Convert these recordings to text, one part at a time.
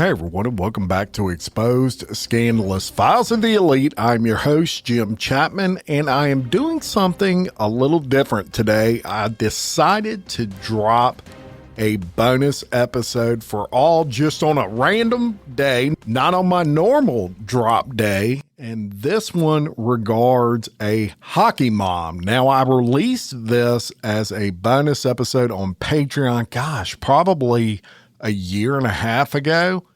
Hey everyone, and welcome back to Exposed Scandalous Files of the Elite. I'm your host, Jim Chapman, and I am doing something a little different today. I decided to drop a bonus episode for all just on a random day, not on my normal drop day. And this one regards a hockey mom. Now, I released this as a bonus episode on Patreon, probably a year and a half ago.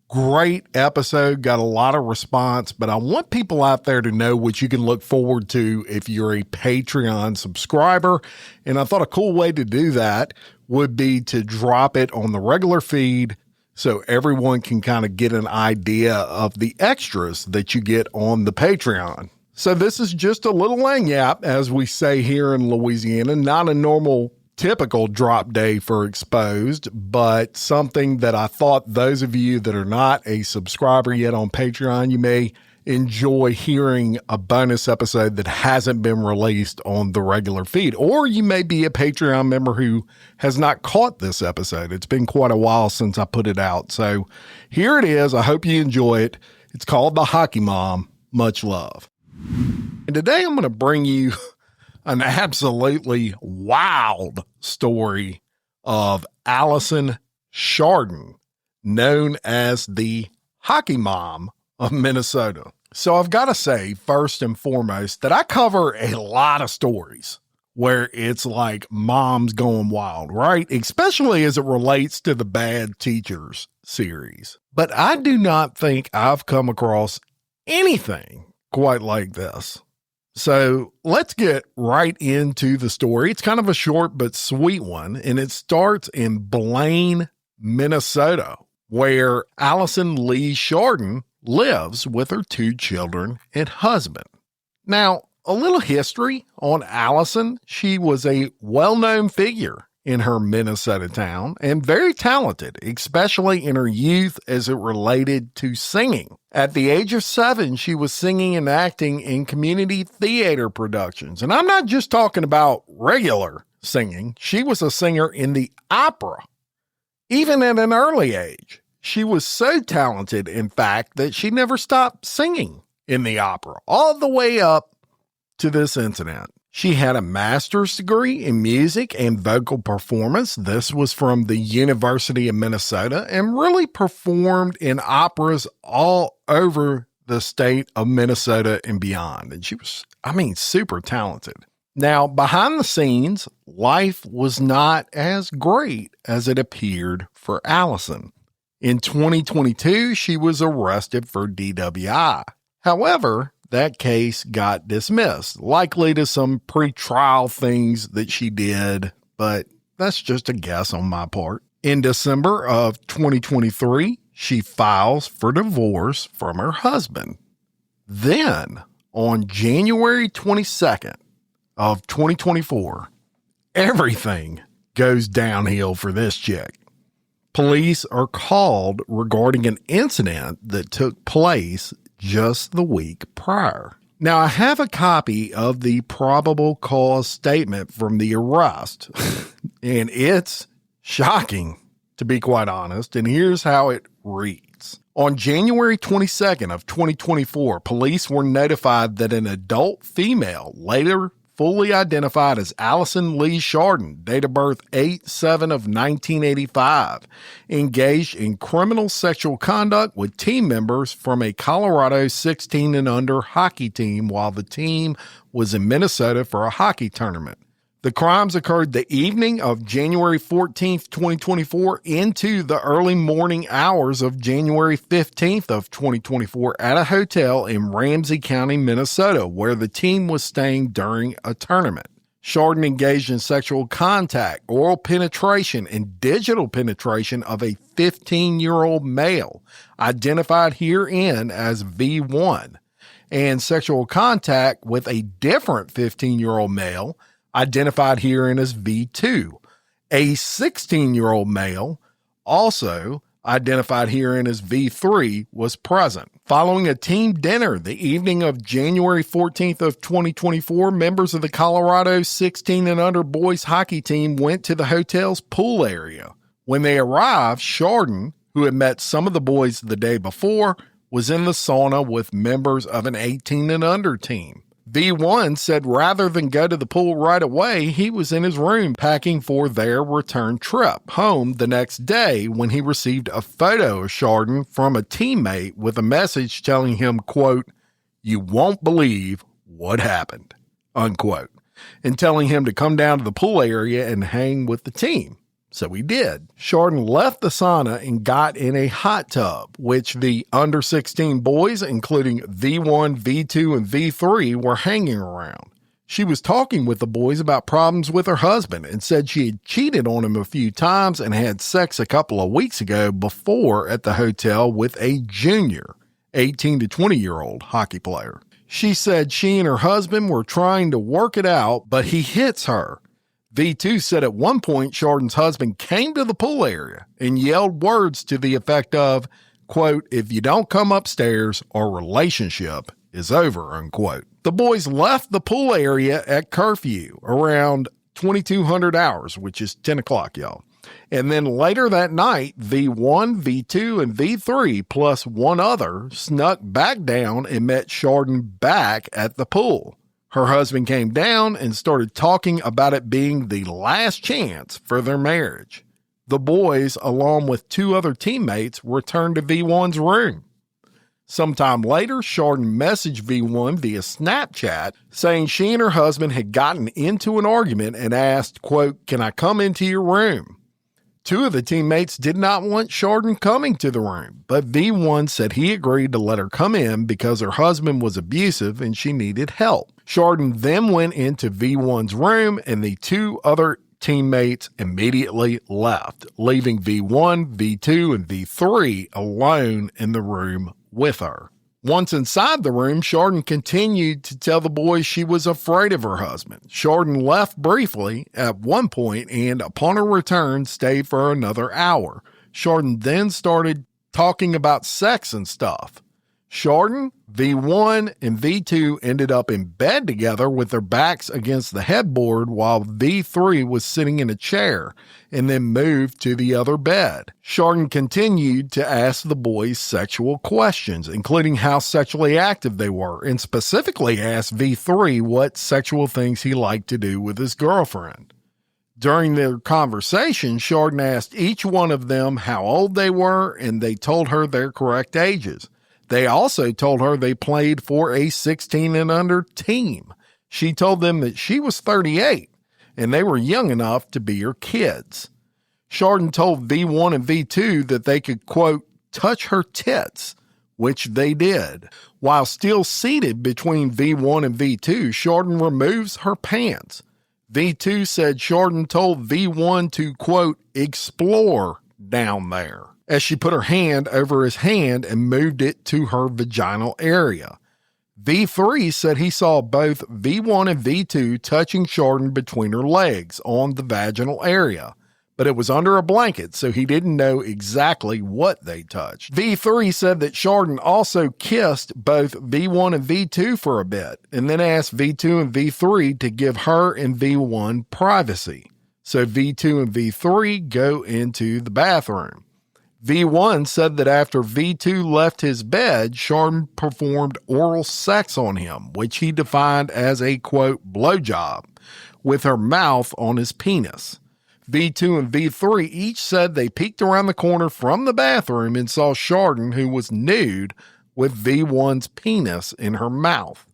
Great episode, got a lot of response, but I want people out there to know what you can look forward to if you're a Patreon subscriber. And I thought a cool way to do that would be to drop it on the regular feed so everyone can kind of get an idea of the extras that you get on the Patreon. So this is just a little lagniappe, as we say here in Louisiana, not a normal typical drop day for Exposed, but something that I thought those of you that are not a subscriber yet on Patreon, you may enjoy hearing a bonus episode that hasn't been released on the regular feed. Or you may be a Patreon member who has not caught this episode. It's been quite a while since I put it out. So here it is. I hope you enjoy it. It's called The Hockey Mom. Much love. And today I'm going to bring you an absolutely wild story of Allison Schardin, known as the Hockey Mom of Minnesota. So I've got to say, first and foremost, that I cover a lot of stories where it's like moms going wild, right? Especially as it relates to the Bad Teachers series. But I do not think I've come across anything quite like this. So let's get right into the story. It's kind of a short but sweet one, and it starts in Blaine, Minnesota, where Allison Lee Schardin lives with her 2 children and husband. Now, a little history on Allison. She was a well-known figure in her Minnesota town and very talented, especially in her youth as it related to singing. At the age of 7, she was singing and acting in community theater productions. And I'm not just talking about regular singing. She was a singer in the opera, even at an early age. She was so talented, in fact, that she never stopped singing in the opera, all the way up to this incident. She had a master's degree in music and vocal performance. This was from the University of Minnesota, and really performed in operas all over the state of Minnesota and beyond. And she was, super talented. Now, behind the scenes, life was not as great as it appeared for Allison. In 2022, she was arrested for DWI. However, that case got dismissed, likely to some pre-trial things that she did, but that's just a guess on my part. In December of 2023, she files for divorce from her husband. Then, on January 22nd of 2024, everything goes downhill for this chick. Police are called regarding an incident that took place just the week prior. Now, I have a copy of the probable cause statement from the arrest, and it's shocking, to be quite honest, and here's how it reads. On January 22nd of 2024, police were notified that an adult female, later fully identified as Allison Lee Schardin, date of birth 8/7 of 1985, engaged in criminal sexual conduct with team members from a Colorado 16 and under hockey team while the team was in Minnesota for a hockey tournament. The crimes occurred the evening of January 14th, 2024 into the early morning hours of January 15th of 2024 at a hotel in Ramsey County, Minnesota, where the team was staying during a tournament. Schardin engaged in sexual contact, oral penetration, and digital penetration of a 15-year-old male, identified herein as V1, and sexual contact with a different 15-year-old male, identified herein as V2. A 16-year-old male, also identified herein as V3, was present. Following a team dinner the evening of January 14th of 2024, members of the Colorado 16 and under boys hockey team went to the hotel's pool area. When they arrived, Schardin, who had met some of the boys the day before, was in the sauna with members of an 18 and under team. V1 said rather than go to the pool right away, he was in his room packing for their return trip home the next day when he received a photo of Schardin from a teammate with a message telling him, quote, "You won't believe what happened," unquote, and telling him to come down to the pool area and hang with the team. So he did. Schardin left the sauna and got in a hot tub, which the under 16 boys, including V1, V2, and V3, were hanging around. She was talking with the boys about problems with her husband and said she had cheated on him a few times and had sex a couple of weeks ago before at the hotel with a junior, 18 to 20-year-old hockey player. She said she and her husband were trying to work it out, but he hits her. V2 said at one point Schardin's husband came to the pool area and yelled words to the effect of, quote, "If you don't come upstairs, our relationship is over," unquote. The boys left the pool area at curfew around 2200 hours, which is 10 o'clock, y'all. And then later that night, V1, V2, and V3 plus one other snuck back down and met Schardin back at the pool. Her husband came down and started talking about it being the last chance for their marriage. The boys, along with two other teammates, returned to V1's room. Sometime later, Schardin messaged V1 via Snapchat saying she and her husband had gotten into an argument and asked, quote, "Can I come into your room?" Two of the teammates did not want Schardin coming to the room, but V1 said he agreed to let her come in because her husband was abusive and she needed help. Schardin then went into V1's room and the two other teammates immediately left, leaving V1, V2, and V3 alone in the room with her. Once inside the room, Schardin continued to tell the boys she was afraid of her husband. Schardin left briefly at one point and, upon her return, stayed for another hour. Schardin then started talking about sex and stuff. Schardin, V1, and V2 ended up in bed together with their backs against the headboard while V3 was sitting in a chair and then moved to the other bed. Schardin continued to ask the boys sexual questions, including how sexually active they were, and specifically asked V3 what sexual things he liked to do with his girlfriend. During their conversation, Schardin asked each one of them how old they were, and they told her their correct ages. They also told her they played for a 16 and under team. She told them that she was 38 and they were young enough to be her kids. Schardin told V1 and V2 that they could, quote, touch her tits, which they did. While still seated between V1 and V2, Schardin removes her pants. V2 said Schardin told V1 to, quote, explore down there, as she put her hand over his hand and moved it to her vaginal area. V3 said he saw both V1 and V2 touching Schardin between her legs on the vaginal area, but it was under a blanket, so he didn't know exactly what they touched. V3 said that Schardin also kissed both V1 and V2 for a bit, and then asked V2 and V3 to give her and V1 privacy. So V2 and V3 go into the bathroom. V1 said that after V2 left his bed, Schardin performed oral sex on him, which he defined as a, quote, blowjob, with her mouth on his penis. V2 and V3 each said they peeked around the corner from the bathroom and saw Schardin, who was nude, with V1's penis in her mouth.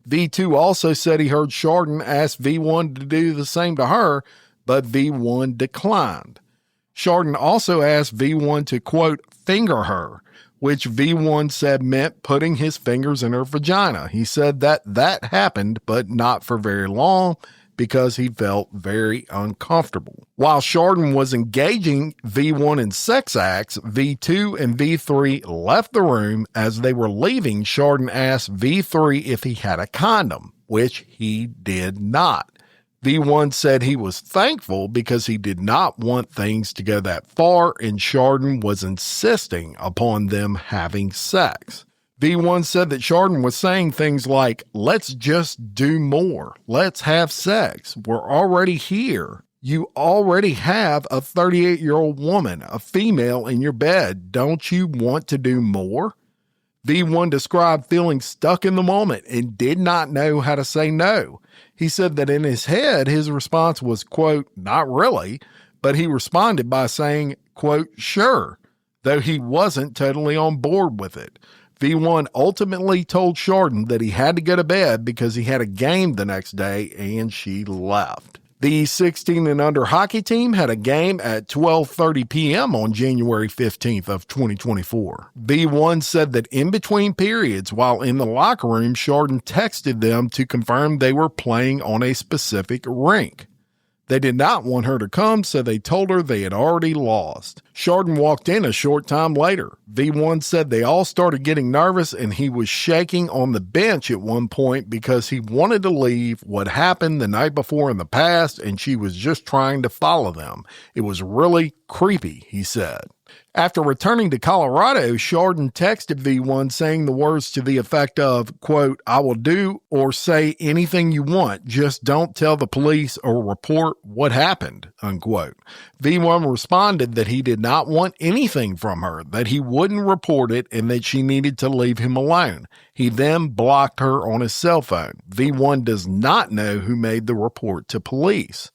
V2 also said he heard Schardin ask V1 to do the same to her, but V1 declined. Schardin also asked V1 to, quote, finger her, which V1 said meant putting his fingers in her vagina. He said that happened, but not for very long because he felt very uncomfortable. While Schardin was engaging V1 in sex acts, V2 and V3 left the room. As they were leaving, Schardin asked V3 if he had a condom, which he did not. V1 said he was thankful because he did not want things to go that far, and Schardin was insisting upon them having sex. V1 said that Schardin was saying things like, let's just do more. Let's have sex. We're already here. You already have a 38-year-old woman, a female, in your bed. Don't you want to do more? V1 described feeling stuck in the moment and did not know how to say no. He said that in his head, his response was, quote, not really, but he responded by saying, quote, sure, though he wasn't totally on board with it. V1 ultimately told Schardin that he had to go to bed because he had a game the next day, and she left. The 16 and under hockey team had a game at 12:30 p.m. on January 15th of 2024. V1 said that in between periods while in the locker room, Schardin texted them to confirm they were playing on a specific rink. They did not want her to come, so they told her they had already lost. Schardin walked in a short time later. V1 said they all started getting nervous and he was shaking on the bench at one point because he wanted to leave what happened the night before in the past and she was just trying to follow them. It was really creepy, he said. After returning to Colorado, Schardin texted V1 saying the words to the effect of, quote, I will do or say anything you want, just don't tell the police or report what happened, unquote. V1 responded that he did not want anything from her, that he wouldn't report it, and that she needed to leave him alone. He then blocked her on his cell phone. V1 does not know who made the report to police.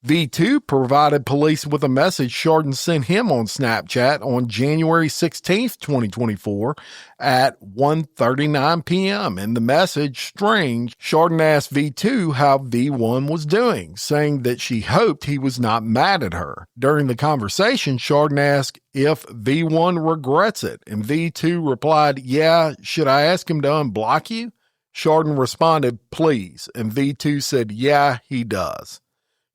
V2 provided police with a message Schardin sent him on Snapchat on January 16, 2024 at 1:39 p.m. In the message string, Schardin asked V2 how V1 was doing, saying that she hoped he was not mad at her. During the conversation, Schardin asked if V1 regrets it, and V2 replied, yeah, should I ask him to unblock you? Schardin responded, please, and V2 said, yeah, he does.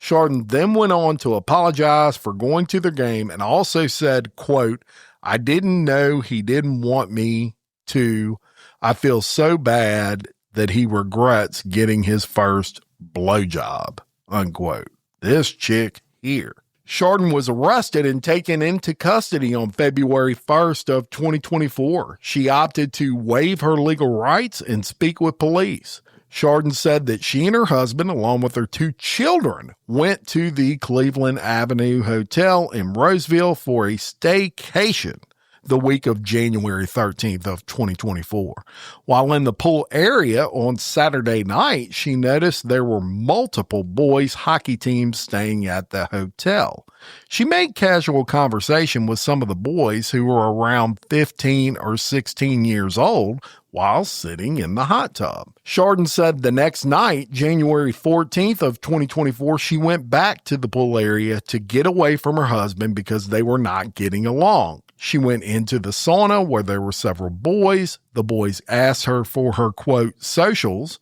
Schardin then went on to apologize for going to the game and also said, quote, I didn't know he didn't want me to. I feel so bad that he regrets getting his first blowjob, unquote. This chick here. Schardin was arrested and taken into custody on February 1st of 2024. She opted to waive her legal rights and speak with police. Schardin said that she and her husband, along with her 2 children, went to the Cleveland Avenue Hotel in Roseville for a staycation the week of January 13th of 2024. While in the pool area on Saturday night, she noticed there were multiple boys' hockey teams staying at the hotel. She made casual conversation with some of the boys who were around 15 or 16 years old while sitting in the hot tub. Schardin said the next night, January 14th of 2024, she went back to the pool area to get away from her husband because they were not getting along. She went into the sauna where there were several boys. The boys asked her for her, quote, socials,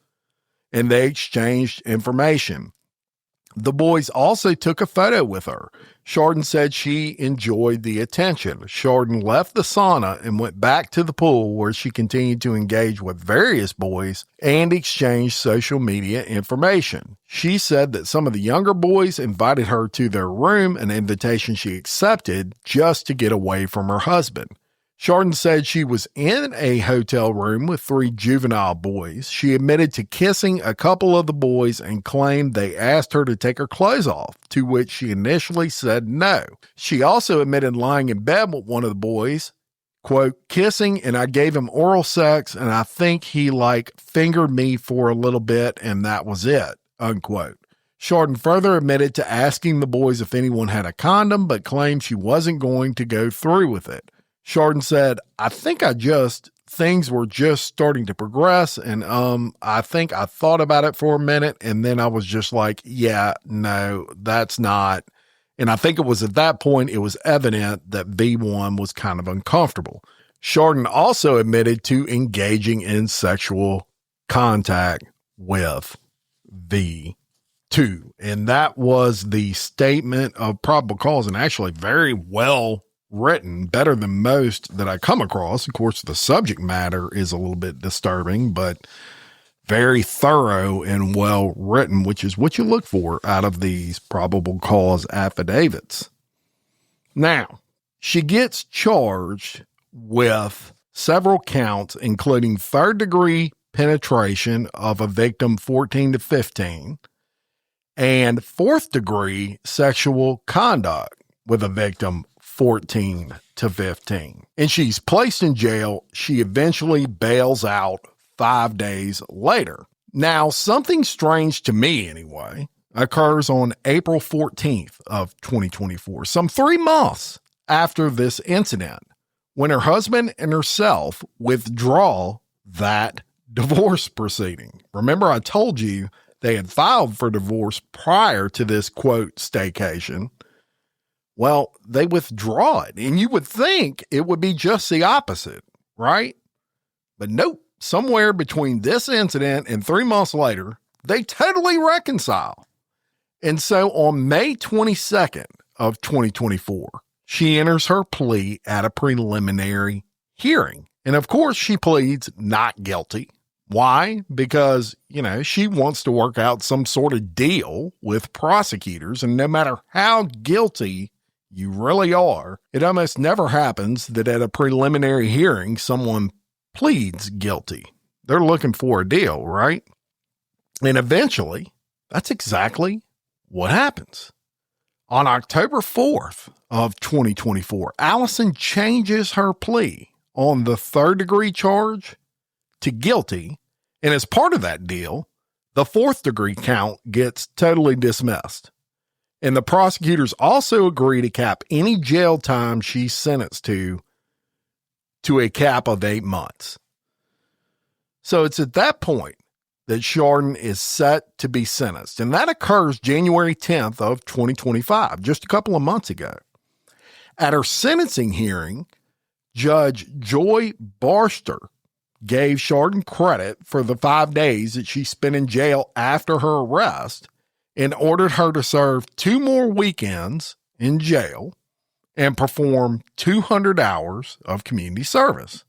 and they exchanged information. The boys also took a photo with her. Schardin said she enjoyed the attention. Schardin left the sauna and went back to the pool where she continued to engage with various boys and exchange social media information. She said that some of the younger boys invited her to their room, an invitation she accepted just to get away from her husband. Schardin said she was in a hotel room with 3 juvenile boys. She admitted to kissing a couple of the boys and claimed they asked her to take her clothes off, to which she initially said no. She also admitted lying in bed with one of the boys, quote, kissing, and I gave him oral sex, and I think he fingered me for a little bit, and that was it, unquote. Schardin further admitted to asking the boys if anyone had a condom, but claimed she wasn't going to go through with it. Schardin said, I think things were just starting to progress, and I think I thought about it for a minute, and then I was just like, yeah, no, that's not. And I think it was at that point it was evident that V1 was kind of uncomfortable. Schardin also admitted to engaging in sexual contact with V2. And that was the statement of probable cause, and actually very well written, better than most that I come across. Of course, the subject matter is a little bit disturbing, but very thorough and well written, which is what you look for out of these probable cause affidavits. Now, she gets charged with several counts, including 3rd-degree penetration of a victim 14 to 15, and fourth-degree sexual conduct with a victim 14 to 15. And she's placed in jail. She eventually bails out 5 days later. Now, something strange to me anyway occurs on April 14th of 2024, some 3 months after this incident, when her husband and herself withdraw that divorce proceeding. Remember, I told you they had filed for divorce prior to this, quote, staycation. Well, they withdraw it, and you would think it would be just the opposite, right? But nope, somewhere between this incident and 3 months later, they totally reconcile. And so on May 22nd of 2024, she enters her plea at a preliminary hearing. And of course, she pleads not guilty. Why? Because, she wants to work out some sort of deal with prosecutors. And no matter how guilty you really are, it almost never happens that at a preliminary hearing, someone pleads guilty. They're looking for a deal, right? And eventually, that's exactly what happens. On October 4th of 2024, Allison changes her plea on the third-degree charge to guilty, and as part of that deal, the fourth-degree count gets totally dismissed. And the prosecutors also agree to cap any jail time she's sentenced to a cap of 8 months. So it's at that point that Schardin is set to be sentenced, and that occurs January 10th of 2025, just a couple of months ago. At her sentencing hearing, Judge Joy Barster gave Schardin credit for the 5 days that she spent in jail after her arrest and ordered her to serve 2 more weekends in jail and perform 200 hours of community service.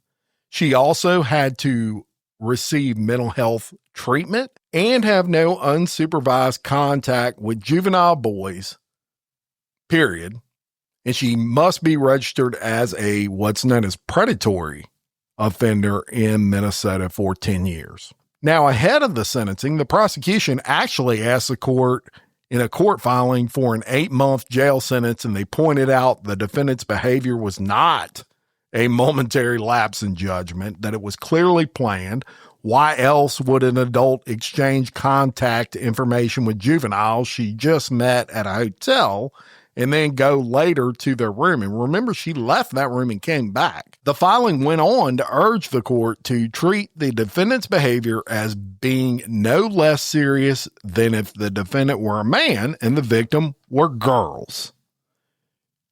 She also had to receive mental health treatment and have no unsupervised contact with juvenile boys, period. And she must be registered as a what's known as predatory offender in Minnesota for 10 years. Now, ahead of the sentencing, the prosecution actually asked the court in a court filing for an 8-month jail sentence, and they pointed out the defendant's behavior was not a momentary lapse in judgment, that it was clearly planned. Why else would an adult exchange contact information with juveniles she just met at a hotel and then go later to their room? And remember, she left that room and came back. The filing went on to urge the court to treat the defendant's behavior as being no less serious than if the defendant were a man and the victim were girls.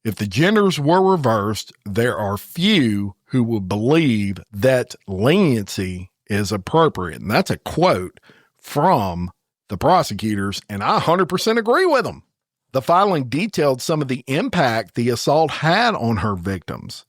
If the genders were reversed, there are few who would believe that leniency is appropriate. And that's a quote from the prosecutors, and I 100% agree with them. The filing detailed some of the impact the assault had on her victims.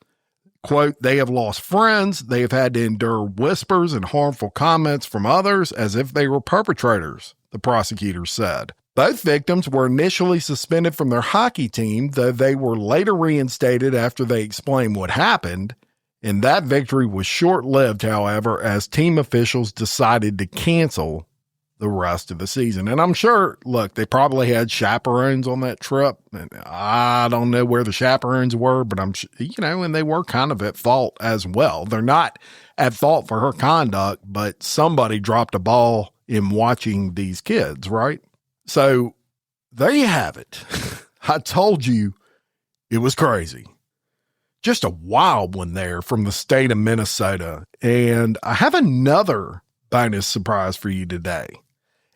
Quote, they have lost friends. They have had to endure whispers and harmful comments from others as if they were perpetrators, the prosecutor said. Both victims were initially suspended from their hockey team, though they were later reinstated after they explained what happened. And that victory was short-lived, however, as team officials decided to cancel the rest of the season. And I'm sure, look, they probably had chaperones on that trip. And I don't know where the chaperones were, but I'm, and they were kind of at fault as well. They're not at fault for her conduct, but somebody dropped a ball in watching these kids, right? So there you have it. I told you it was crazy. Just a wild one there from the state of Minnesota. And I have another bonus surprise for you today.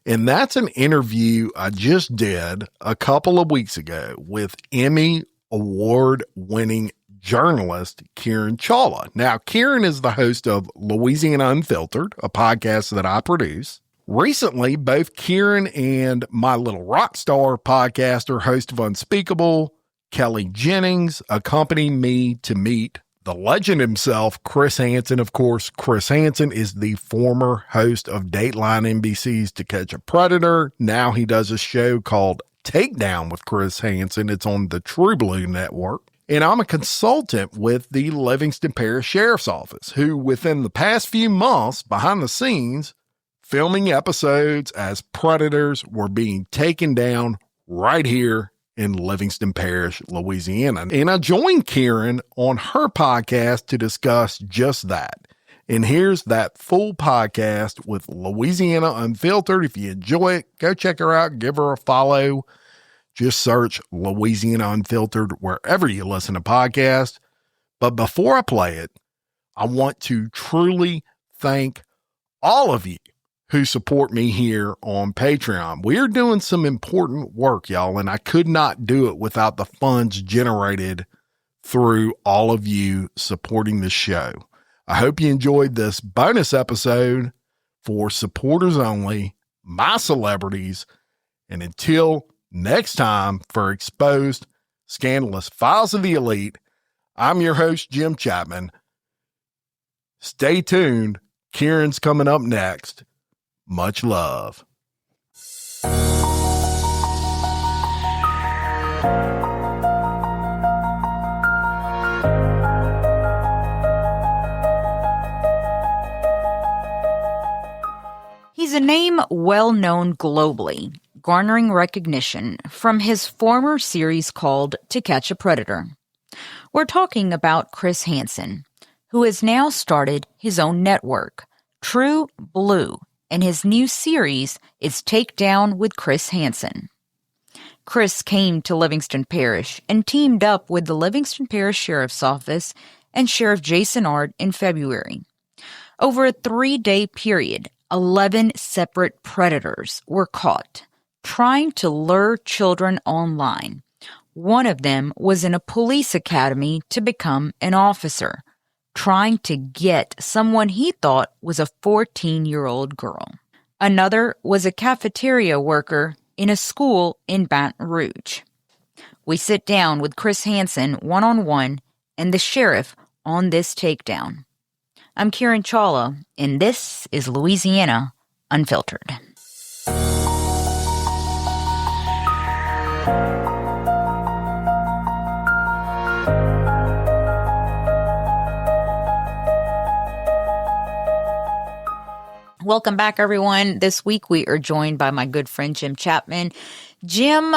And that's an interview I just did a couple of weeks ago with Emmy award-winning journalist Kieran Chawla. Now, Kieran is the host of Louisiana Unfiltered, a podcast that I produce. Recently, both Kieran and my little rock star podcaster, host of Unspeakable, Kelly Jennings, accompanied me to meet the legend himself, Chris Hansen. Of course, Chris Hansen is the former host of Dateline NBC's To Catch a Predator. Now he does a show called Takedown with Chris Hansen. It's on the True Blue Network. And I'm a consultant with the Livingston Parish Sheriff's Office, who within the past few months, behind the scenes, filming episodes as predators were being taken down right here in Livingston Parish, Louisiana. And I joined Karen on her podcast to discuss just that. And here's that full podcast with Louisiana Unfiltered. If you enjoy it, go check her out, give her a follow. Just search Louisiana Unfiltered wherever you listen to podcasts. But before I play it, I want to truly thank all of you who support me here on Patreon. We are doing some important work, y'all, and I could not do it without the funds generated through all of you supporting the show. I hope you enjoyed this bonus episode for supporters only, my celebrities, and until next time for Exposed Scandalous Files of the Elite, I'm your host, Jim Chapman. Stay tuned. Kieran's coming up next. Much love. He's a name well known globally, garnering recognition from his former series called To Catch a Predator. We're talking about Chris Hansen, who has now started his own network, True Blue, and his new series is Takedown with Chris Hansen. Chris came to Livingston Parish and teamed up with the Livingston Parish Sheriff's Office and Sheriff Jason Ard in February. Over a 3-day period, 11 separate predators were caught, trying to lure children online. One of them was in a police academy to become an officer, trying to get someone he thought was a 14-year-old girl. Another was a cafeteria worker in a school in Baton Rouge. We sit down with Chris Hansen one-on-one and the sheriff on this takedown. I'm Karen Chawla, and this is Louisiana Unfiltered. Welcome back, everyone. This week we are joined by my good friend Jim Chapman. Jim,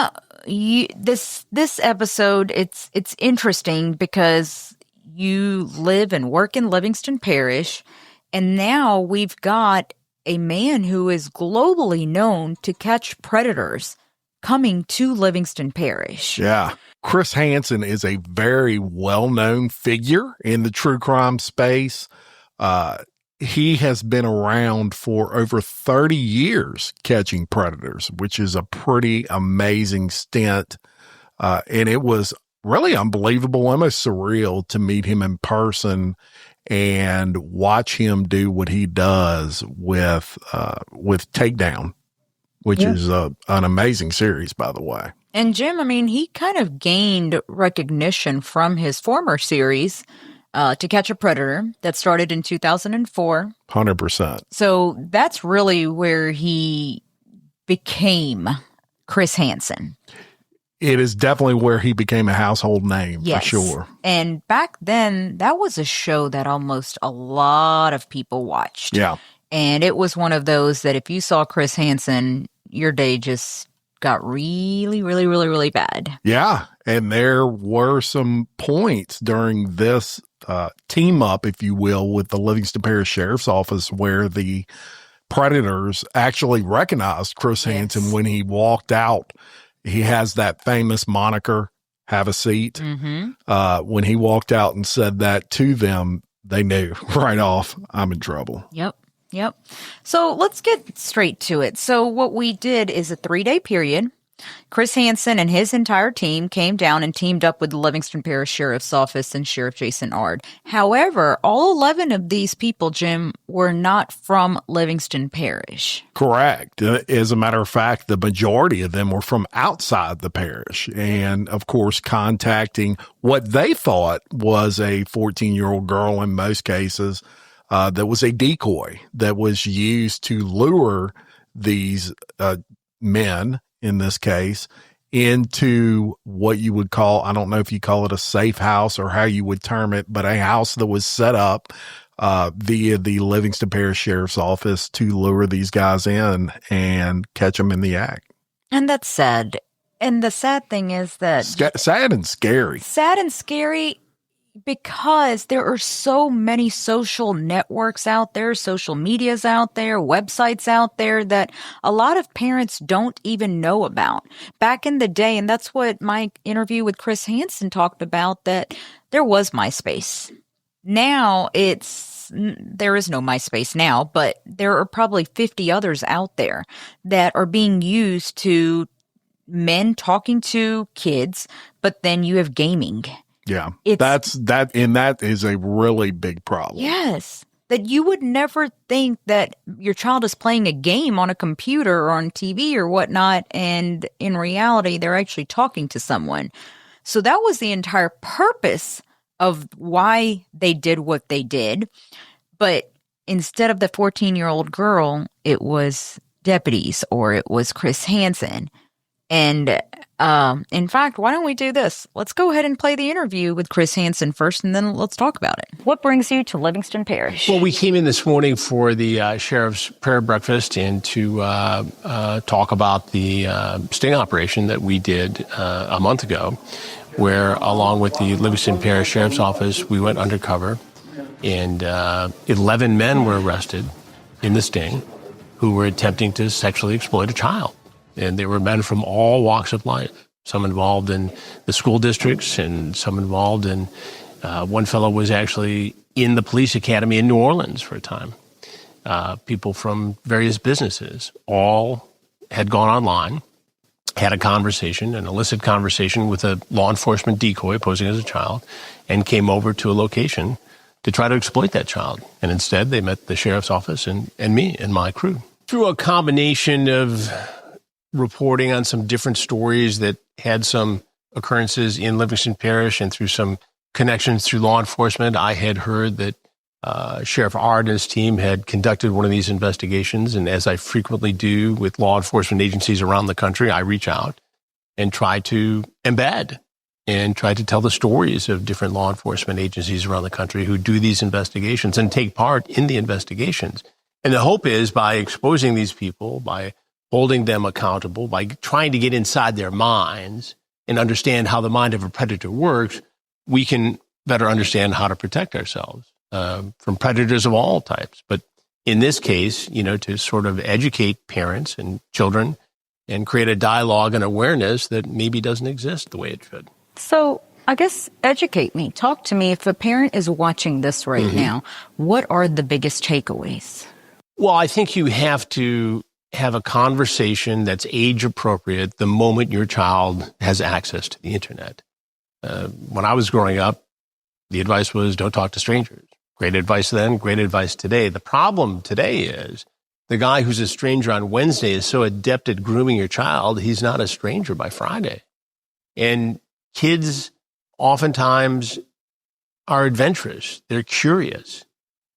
this episode it's interesting because you live and work in Livingston Parish, and now we've got a man who is globally known to catch predators coming to Livingston Parish. Yeah. Chris Hansen is a very well-known figure in the true crime space. He has been around for over 30 years catching predators, which is a pretty amazing stint. And it was really unbelievable, almost surreal to meet him in person and watch him do what he does with Takedown, which is an amazing series, by the way. And Jim, I mean, he kind of gained recognition from his former series, To Catch a Predator, that started in 2004. 100%. So that's really where he became Chris Hansen. It is definitely where he became a household name, for sure. And back then, that was a show that almost a lot of people watched. Yeah. And it was one of those that if you saw Chris Hansen, your day just got really, really, really, really bad. Yeah. And there were some points during this team up, if you will, with the Livingston Parish Sheriff's Office where the predators actually recognized Chris Hansen when he walked out. He has that famous moniker, "Have a seat." Mm-hmm. When he walked out and said that to them, they knew right off, I'm in trouble. Yep. So let's get straight to it. So what we did is a 3-day period. Chris Hansen and his entire team came down and teamed up with the Livingston Parish Sheriff's Office and Sheriff Jason Ard. However, all 11 of these people, Jim, were not from Livingston Parish. Correct. As a matter of fact, the majority of them were from outside the parish and, of course, contacting what they thought was a 14-year-old girl in most cases that was a decoy that was used to lure these men, in this case, into what you would call, I don't know if you call it a safe house or how you would term it, but a house that was set up via the Livingston Parish Sheriff's Office to lure these guys in and catch them in the act. And that's sad. And the sad thing is that sad and scary. Sad and scary because there are so many social networks out there, social medias out there, websites out there that a lot of parents don't even know about. Back in the day, and that's what my interview with Chris Hansen talked about, that there was MySpace. Now there is no MySpace now, but there are probably 50 others out there that are being used to men talking to kids, but then you have gaming. Yeah, that is a really big problem. Yes, that you would never think that your child is playing a game on a computer or on TV or whatnot, and in reality, they're actually talking to someone. So that was the entire purpose of why they did what they did. But instead of the 14-year-old girl, it was deputies or it was Chris Hansen. And in fact, why don't we do this? Let's go ahead and play the interview with Chris Hansen first, and then let's talk about it. What brings you to Livingston Parish? Well, we came in this morning for the Sheriff's Prayer Breakfast and to talk about the sting operation that we did a month ago, where along with the Livingston Parish Sheriff's Office, we went undercover, and 11 men were arrested in the sting who were attempting to sexually exploit a child. And they were men from all walks of life, some involved in the school districts and some involved in, one fellow was actually in the police academy in New Orleans for a time. People from various businesses all had gone online, had a conversation, an illicit conversation with a law enforcement decoy posing as a child, and came over to a location to try to exploit that child. And instead, they met the sheriff's office and me and my crew. Through a combination of reporting on some different stories that had some occurrences in Livingston Parish and through some connections through law enforcement, I had heard that Sheriff Ard and his team had conducted one of these investigations. And as I frequently do with law enforcement agencies around the country, I reach out and try to embed and try to tell the stories of different law enforcement agencies around the country who do these investigations and take part in the investigations. And the hope is by exposing these people, by holding them accountable, by trying to get inside their minds and understand how the mind of a predator works, we can better understand how to protect ourselves from predators of all types. But in this case, to sort of educate parents and children and create a dialogue and awareness that maybe doesn't exist the way it should. So I guess educate me. Talk to me. If a parent is watching this right now, what are the biggest takeaways? Well, I think you have to have a conversation that's age appropriate the moment your child has access to the internet. When I was growing up, the advice was don't talk to strangers. Great advice then, great advice today. The problem today is the guy who's a stranger on Wednesday is so adept at grooming your child, he's not a stranger by Friday. And kids oftentimes are adventurous. They're curious.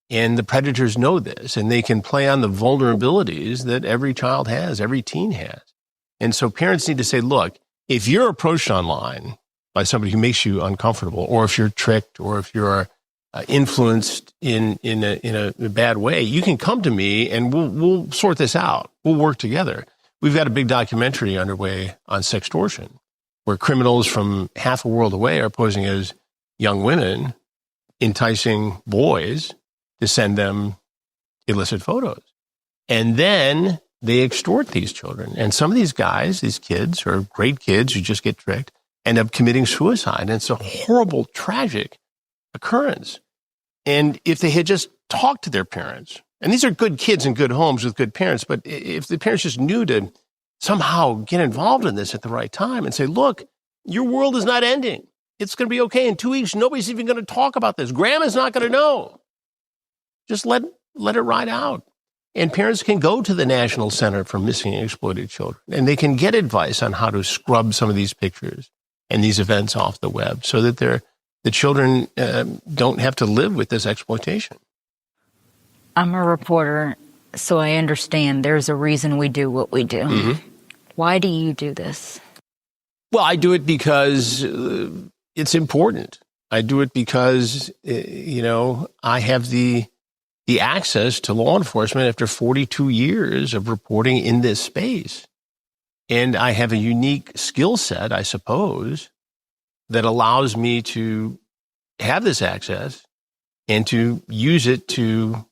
And the predators know this, and they can play on the vulnerabilities that every child has, every teen has. And so parents need to say, look, if you're approached online by somebody who makes you uncomfortable, or if you're tricked, or if you're influenced in a bad way, you can come to me and we'll sort this out. We'll work together. We've got a big documentary underway on sextortion, where criminals from half a world away are posing as young women, enticing boys to send them illicit photos. And then they extort these children. And some of these guys, these kids, are great kids who just get tricked, end up committing suicide. And it's a horrible, tragic occurrence. And if they had just talked to their parents, and these are good kids in good homes with good parents, but if the parents just knew to somehow get involved in this at the right time and say, look, your world is not ending. It's going to be okay. In 2 weeks, nobody's even going to talk about this. Grandma's not going to know. Just let it ride out. And parents can go to the National Center for Missing and Exploited Children, and they can get advice on how to scrub some of these pictures and these events off the web so that the children don't have to live with this exploitation. I'm a reporter, so I understand there's a reason we do what we do. Mm-hmm. Why do you do this? Well, I do it because it's important. I do it because, I have the access to law enforcement after 42 years of reporting in this space. And I have a unique skill set, I suppose, that allows me to have this access and to use it to,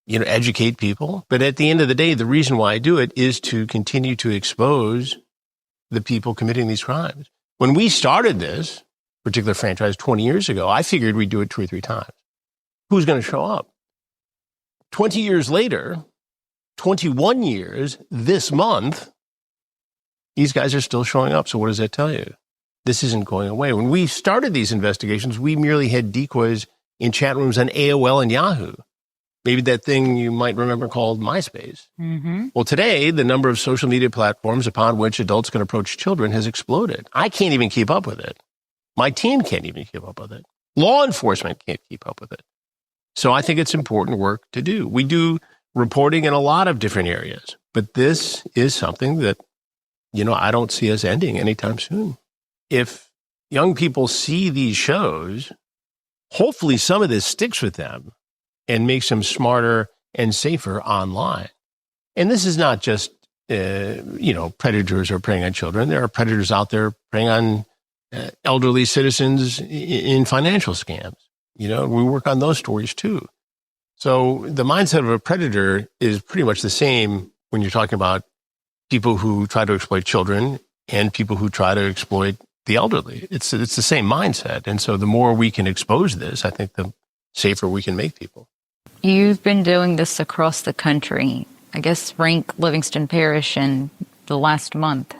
educate people. But at the end of the day, the reason why I do it is to continue to expose the people committing these crimes. When we started this particular franchise 20 years ago, I figured we'd do it 2 or 3 times. Who's going to show up? 20 years later, 21 years this month, these guys are still showing up. So what does that tell you? This isn't going away. When we started these investigations, we merely had decoys in chat rooms on AOL and Yahoo. Maybe that thing you might remember called MySpace. Mm-hmm. Well, today, the number of social media platforms upon which adults can approach children has exploded. I can't even keep up with it. My team can't even keep up with it. Law enforcement can't keep up with it. So I think it's important work to do. We do reporting in a lot of different areas, but this is something that, I don't see us ending anytime soon. If young people see these shows, hopefully some of this sticks with them and makes them smarter and safer online. And this is not just, predators are preying on children. There are predators out there preying on elderly citizens in financial scams. We work on those stories too. So the mindset of a predator is pretty much the same when you're talking about people who try to exploit children and people who try to exploit the elderly. It's the same mindset. And so the more we can expose this, I think the safer we can make people. You've been doing this across the country. I guess rank Livingston Parish in the last month.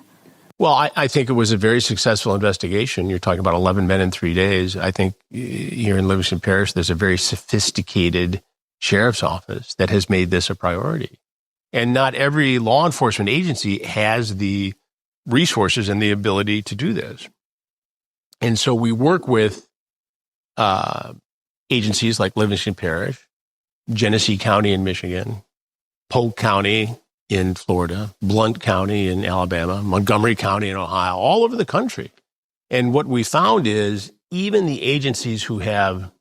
Well, I think it was a very successful investigation. You're talking about 11 men in 3 days. I think here in Livingston Parish, there's a very sophisticated sheriff's office that has made this a priority. And not every law enforcement agency has the resources and the ability to do this. And so we work with agencies like Livingston Parish, Genesee County in Michigan, Polk County in Florida, Blount County in Alabama, Montgomery County in Ohio, all over the country. And what we found is even the agencies who have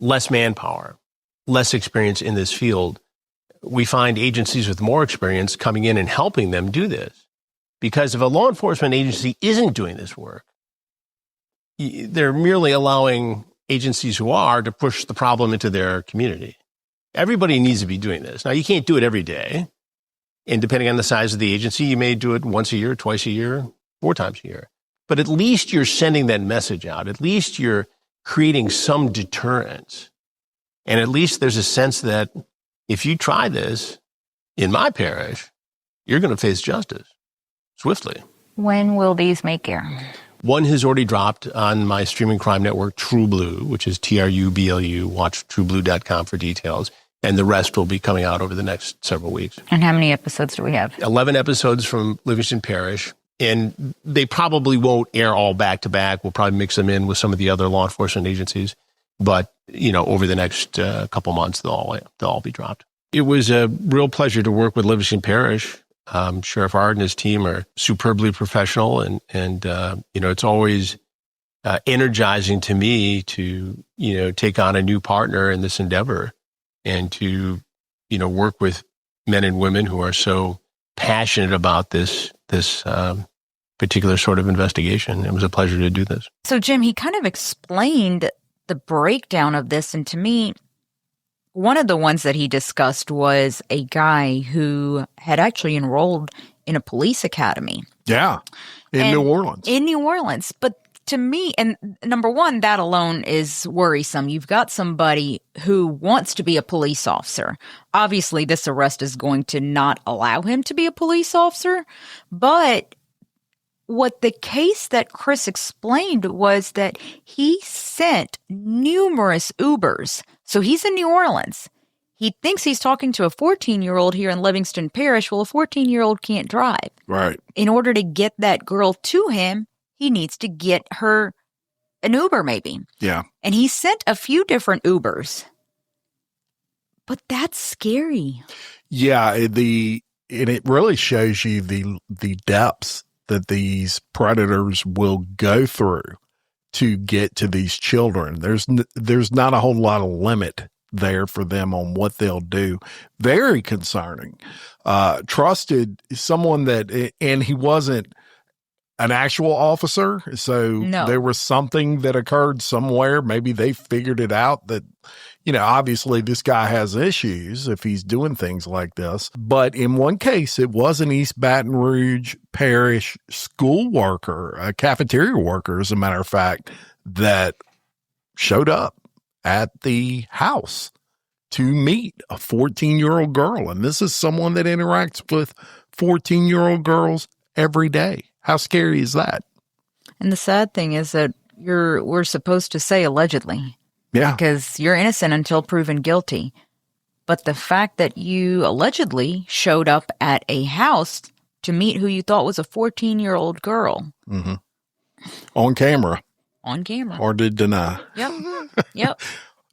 less manpower, less experience in this field, we find agencies with more experience coming in and helping them do this. Because if a law enforcement agency isn't doing this work, they're merely allowing agencies who are to push the problem into their community. Everybody needs to be doing this. Now, you can't do it every day. And depending on the size of the agency, you may do it once a year, twice a year, 4 times a year. But at least you're sending that message out. At least you're creating some deterrence. And at least there's a sense that if you try this in my parish, you're going to face justice swiftly. When will these make air? One has already dropped on my streaming crime network, True Blue, which is TRUBLU. Watch trueblue.com for details. And the rest will be coming out over the next several weeks. And how many episodes do we have? 11 episodes from Livingston Parish. And they probably won't air all back to back. We'll probably mix them in with some of the other law enforcement agencies. But, over the next couple months, they'll all be dropped. It was a real pleasure to work with Livingston Parish. Sheriff Ard and his team are superbly professional. And it's always energizing to me to, take on a new partner in this endeavor. And to, work with men and women who are so passionate about this particular sort of investigation. It was a pleasure to do this. So, Jim, he kind of explained the breakdown of this. And to me, one of the ones that he discussed was a guy who had actually enrolled in a police academy. Yeah, in New Orleans. In New Orleans. But to me, and number one, that alone is worrisome. You've got somebody who wants to be a police officer. Obviously, this arrest is going to not allow him to be a police officer. But what the case that Chris explained was that he sent numerous Ubers. So he's in New Orleans. He thinks he's talking to a 14-year-old here in Livingston Parish. Well, a 14-year-old can't drive. Right. In order to get that girl to him, he needs to get her an Uber maybe. Yeah. And he sent a few different Ubers. But that's scary. Yeah, and it really shows you the depths that these predators will go through to get to these children. There's not a whole lot of limit there for them on what they'll do. Very concerning. Trusted someone that, and he wasn't an actual officer. So No. there was something that occurred somewhere. Maybe they figured it out that, obviously this guy has issues if he's doing things like this. But in one case, it was an East Baton Rouge Parish school worker, a cafeteria worker, as a matter of fact, that showed up at the house to meet a 14-year-old girl. And this is someone that interacts with 14-year-old girls every day. How scary is that? And the sad thing is that we're supposed to say allegedly. Yeah. Because you're innocent until proven guilty. But the fact that you allegedly showed up at a house to meet who you thought was a 14-year-old girl. Mm-hmm. On camera. On camera. Or did deny. Yep. Yep.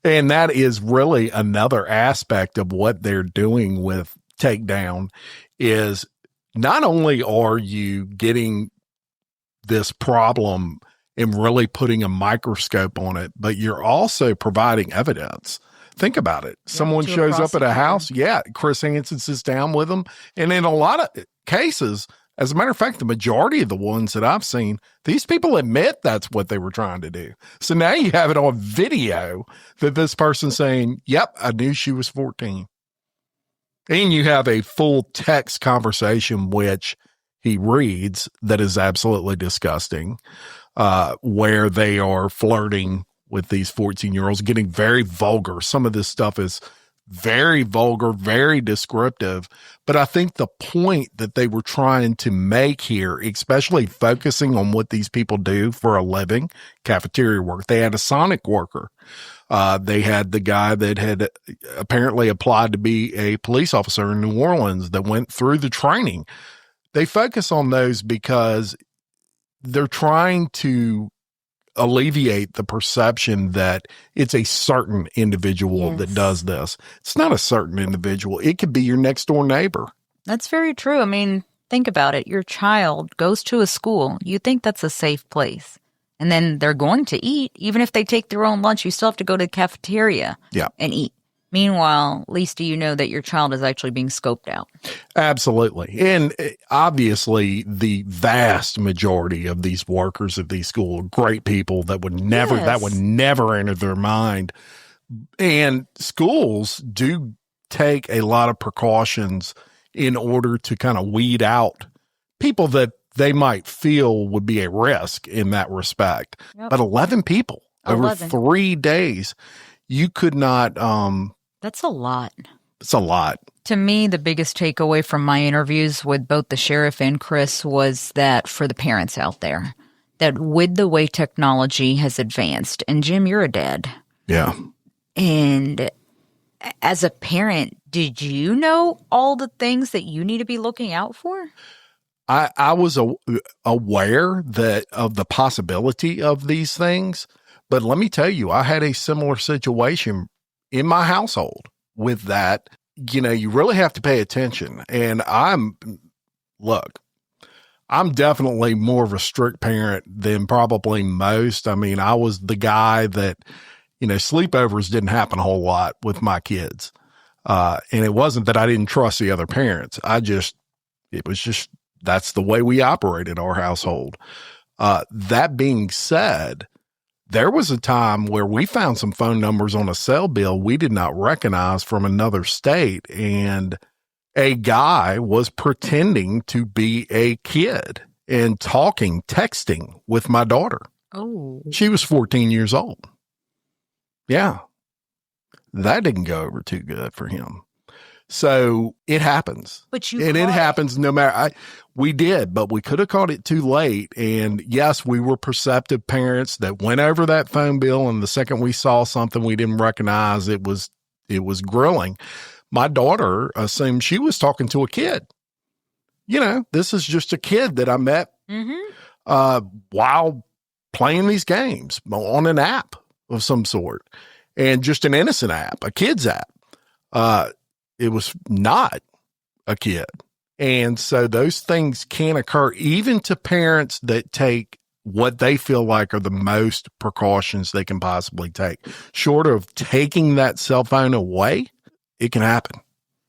And that is really another aspect of what they're doing with Takedown is not only are you getting this problem and really putting a microscope on it, but you're also providing evidence. Think about it. Someone shows up at a house. Yeah. Chris Hansen sits down with them. And in a lot of cases, as a matter of fact, the majority of the ones that I've seen, these people admit that's what they were trying to do. So now you have it on video that this person's saying, yep, I knew she was 14. And you have a full text conversation, which he reads, that is absolutely disgusting, where they are flirting with these 14-year-olds, getting very vulgar. Some of this stuff is very vulgar, very descriptive. But I think the point that they were trying to make here, especially focusing on what these people do for a living, cafeteria work. They had a Sonic worker. They had the guy that had apparently applied to be a police officer in New Orleans that went through the training. They focus on those because they're trying to alleviate the perception that it's a certain individual that does this. It's not a certain individual. It could be your next door neighbor. That's very true. I mean, think about it. Your child goes to a school. You think that's a safe place. And then they're going to eat. Even if they take their own lunch, you still have to go to the cafeteria and eat. Meanwhile, at least you know that your child is actually being scoped out. Absolutely. And obviously, the vast majority of these workers at these schools are great people that would never enter their mind. And schools do take a lot of precautions in order to kind of weed out people that they might feel would be a risk in that respect. Yep. But 11 people over 3 days, you could not. That's a lot. It's a lot. To me, the biggest takeaway from my interviews with both the sheriff and Chris was that for the parents out there, that with the way technology has advanced, and Jim, you're a dad. Yeah. And as a parent, did you know all the things that you need to be looking out for? I was aware of the possibility of these things, but let me tell you, I had a similar situation in my household with that. You really have to pay attention. And I'm definitely more of a strict parent than probably most. I mean, I was the guy that, sleepovers didn't happen a whole lot with my kids. And it wasn't that I didn't trust the other parents. That's the way we operated our household. That being said, there was a time where we found some phone numbers on a cell bill we did not recognize from another state, and a guy was pretending to be a kid and texting with my daughter. Oh. She She was 14 years old. Yeah. That didn't go over too good for him. So it happens. It happens no matter. We did, but we could have caught it too late. And yes, we were perceptive parents that went over that phone bill. And the second we saw something we didn't recognize, it was grilling. My daughter assumed she was talking to a kid. This is just a kid that I met while playing these games on an app of some sort, and just an innocent app, a kid's app. It was not a kid. And so those things can occur even to parents that take what they feel like are the most precautions they can possibly take. Short of taking that cell phone away, it can happen.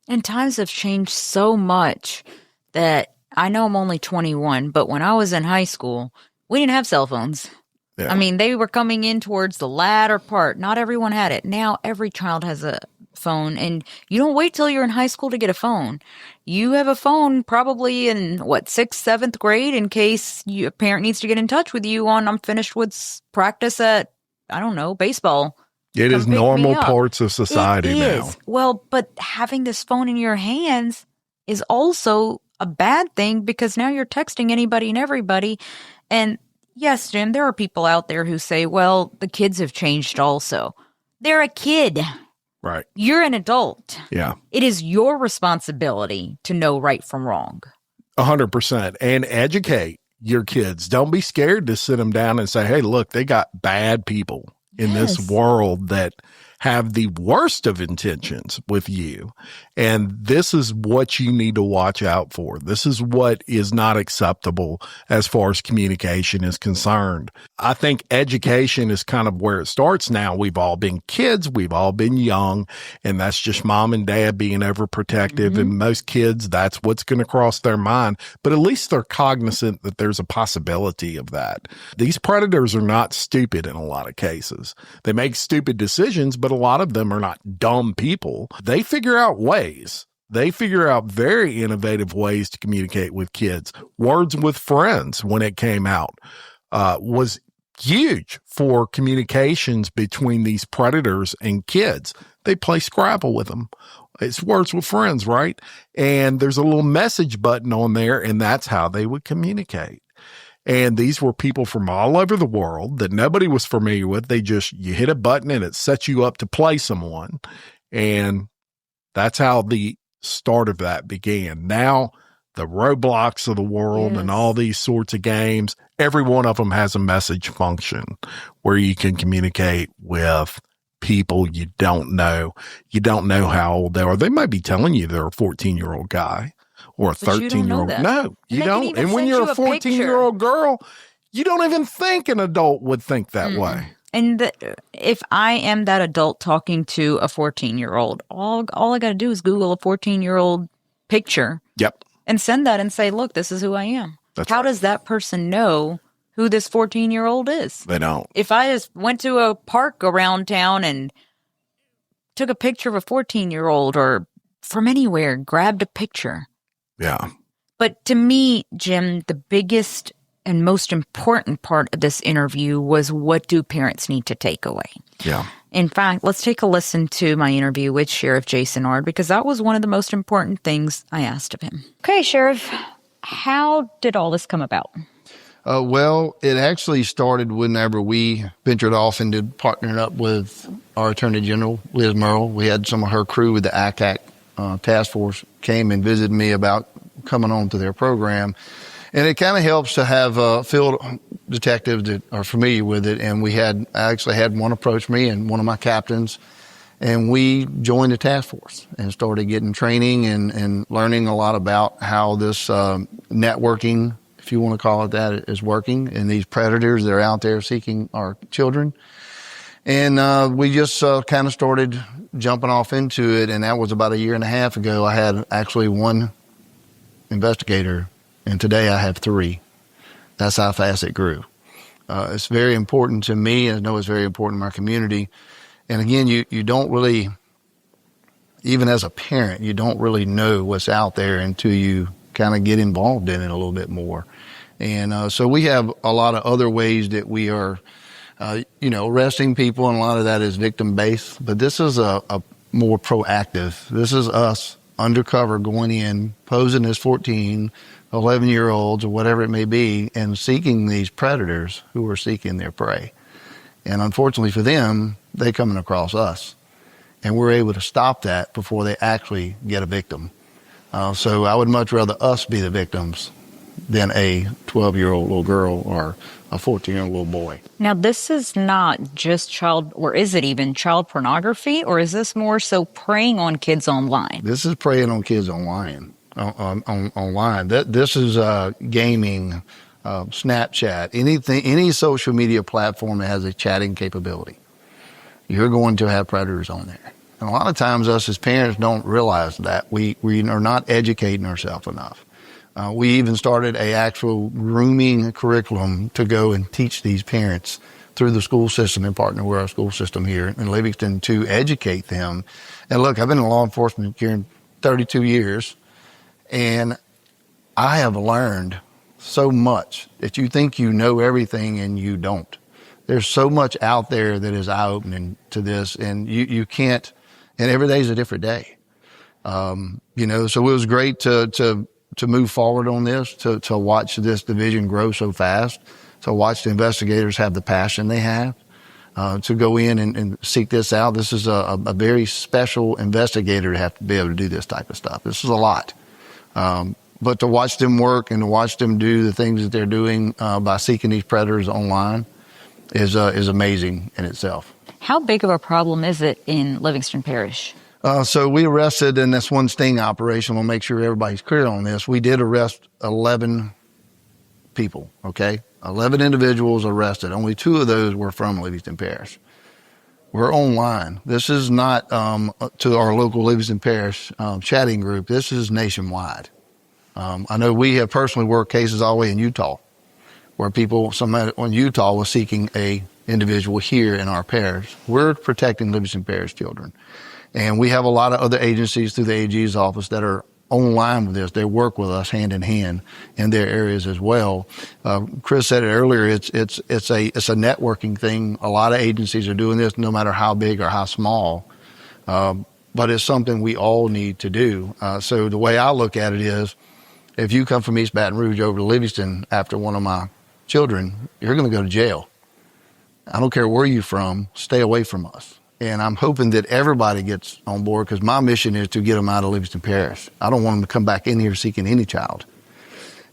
And times have changed so much that I know I'm only 21, but when I was in high school, we didn't have cell phones. Yeah. I mean, they were coming in towards the latter part. Not everyone had it. Now every child has a phone, and you don't wait till you're in high school to get a phone. You have a phone probably in, 6th, 7th grade in case a parent needs to get in touch with you on, I'm finished with practice at, I don't know, baseball. It is normal parts of society now. Well, but having this phone in your hands is also a bad thing because now you're texting anybody and everybody. And yes, Jim, there are people out there who say, well, the kids have changed also. They're a kid. Right. You're an adult. Yeah. It is your responsibility to know right from wrong. 100%. And educate your kids. Don't be scared to sit them down and say, hey, look, they got bad people in this world that have the worst of intentions with you. And this is what you need to watch out for. This is what is not acceptable as far as communication is concerned. I think education is kind of where it starts now. We've all been kids. We've all been young. And that's just mom and dad being overprotective. Mm-hmm. And most kids, that's what's going to cross their mind. But at least they're cognizant that there's a possibility of that. These predators are not stupid in a lot of cases. They make stupid decisions, but a lot of them are not dumb people. They figure out ways. They figure out very innovative ways to communicate with kids. Words with Friends, when it came out, was huge for communications between these predators and kids. They play Scrabble with them. It's Words with Friends, right? And there's a little message button on there, and that's how they would communicate. And these were people from all over the world that nobody was familiar with. You hit a button and it sets you up to play someone. And that's how the start of that began. Now, the Roblox of the world and all these sorts of games, every one of them has a message function where you can communicate with people you don't know. You don't know how old they are. They might be telling you they're a 14-year-old guy. Or a 13-year-old. No, you don't. And when you're a 14-year-old girl, you don't even think an adult would think that way. And if I am that adult talking to a 14-year-old, all I got to do is Google a 14-year-old picture. Yep. And send that and say, look, this is who I am. How does that person know who this 14-year-old is? They don't. If I just went to a park around town and took a picture of a 14-year-old or from anywhere, grabbed a picture. Yeah. But to me, Jim, the biggest and most important part of this interview was, what do parents need to take away? Yeah. In fact, let's take a listen to my interview with Sheriff Jason Ard, because that was one of the most important things I asked of him. Okay, Sheriff, how did all this come about? Well, it actually started whenever we ventured off into partnering up with our Attorney General, Liz Merle. We had some of her crew with the ICAC task force came and visited me about coming on to their program. And it kind of helps to have field detectives that are familiar with it. And I actually had one approach me and one of my captains, and we joined the task force and started getting training and learning a lot about how this networking, if you want to call it that, is working, and these predators that are out there seeking our children. And we just kind of started jumping off into it, and that was about a year and a half ago. I had actually one investigator, and today I have 3. That's how fast it grew. It's very important to me, and I know it's very important in my community. And again, you don't really, even as a parent, you don't really know what's out there until you kind of get involved in it a little bit more. And so we have a lot of other ways that we are arresting people, and a lot of that is victim-based. But this is a more proactive. This is us undercover going in, posing as 14, 11-year-olds, or whatever it may be, and seeking these predators who are seeking their prey. And unfortunately for them, they're coming across us. And we're able to stop that before they actually get a victim. So I would much rather us be the victims than a 12-year-old little girl or a 14-year-old little boy. Now, this is not just or is it even child pornography, or is this more so preying on kids online? This is preying on kids online. Online. This is gaming, Snapchat, anything, any social media platform that has a chatting capability, you're going to have predators on there. And a lot of times us as parents don't realize that. We are not educating ourselves enough. We even started a actual grooming curriculum to go and teach these parents through the school system and partner with our school system here in Livingston to educate them. And look, I've been in law enforcement here in 32 years, and I have learned so much that you think you know everything and you don't. There's so much out there that is eye-opening to this, and you can't, and every day is a different day. So it was great to move forward on this, to watch this division grow so fast, to watch the investigators have the passion they have, to go in and seek this out. This is a very special investigator to have to be able to do this type of stuff. This is a lot. But to watch them work and to watch them do the things that they're doing by seeking these predators online is amazing in itself. How big of a problem is it in Livingston Parish? So we arrested in this one sting operation. We'll make sure everybody's clear on this. We did arrest 11 people, okay? 11 individuals arrested. Only 2 of those were from Livingston Parish. We're online. This is not to our local Livingston Parish chatting group. This is nationwide. I know we have personally worked cases all the way in Utah where somebody in Utah was seeking a individual here in our parish. We're protecting Livingston Parish children. And we have a lot of other agencies through the AG's office that are online with this. They work with us hand in hand in their areas as well. Chris said it earlier. It's a networking thing. A lot of agencies are doing this, no matter how big or how small. But it's something we all need to do. So the way I look at it is, if you come from East Baton Rouge over to Livingston after one of my children, you're going to go to jail. I don't care where you're from. Stay away from us. And I'm hoping that everybody gets on board, because my mission is to get them out of Livingston Parish. I don't want them to come back in here seeking any child.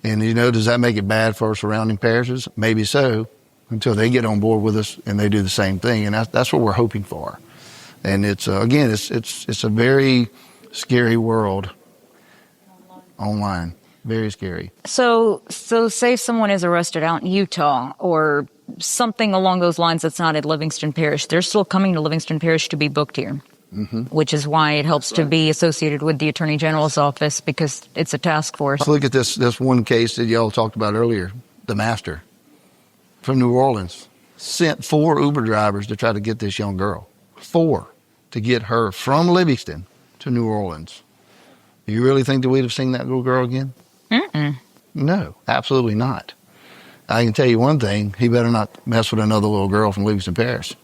And, does that make it bad for our surrounding parishes? Maybe so, until they get on board with us and they do the same thing. And that's what we're hoping for. And it's, again, it's a very scary world online. Very scary. So say someone is arrested out in Utah or something along those lines that's not at Livingston Parish. They're still coming to Livingston Parish to be booked here, which is why it helps to be associated with the Attorney General's office, because it's a task force. Let's look at this one case that y'all talked about earlier. The master from New Orleans sent 4 Uber drivers to try to get this young girl. 4 to get her from Livingston to New Orleans. Do you really think that we'd have seen that little girl again? Mm-mm. No, absolutely not. I can tell you one thing, he better not mess with another little girl from Livingston Parish.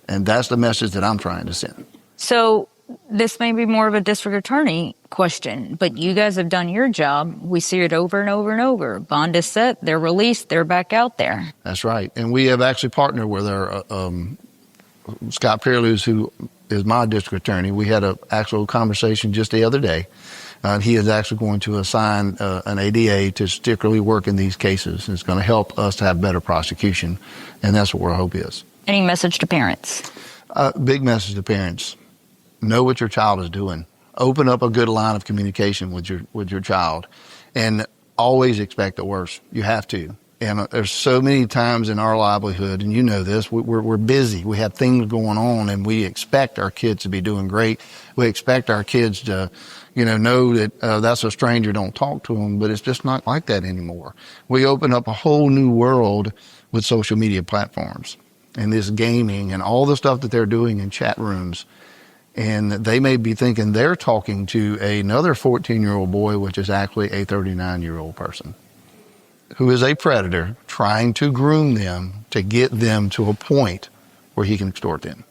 And that's the message that I'm trying to send. So this may be more of a district attorney question, but you guys have done your job. We see it over and over and over. Bond is set, they're released, they're back out there. That's right. And we have actually partnered with our Scott Peerlus, who is my district attorney. We had an actual conversation just the other day. He is actually going to assign an ADA to particularly work in these cases. It's going to help us to have better prosecution, and that's what our hope is. Any message to parents? Big message to parents. Know what your child is doing. Open up a good line of communication with your child, and always expect the worst. You have to. And there's so many times in our livelihood, and you know this, we're busy. We have things going on, and we expect our kids to be doing great. We expect our kids to, know that that's a stranger, don't talk to them, but it's just not like that anymore. We open up a whole new world with social media platforms and this gaming and all the stuff that they're doing in chat rooms. And they may be thinking they're talking to another 14-year-old boy, which is actually a 39-year-old person who is a predator trying to groom them to get them to a point where he can extort them.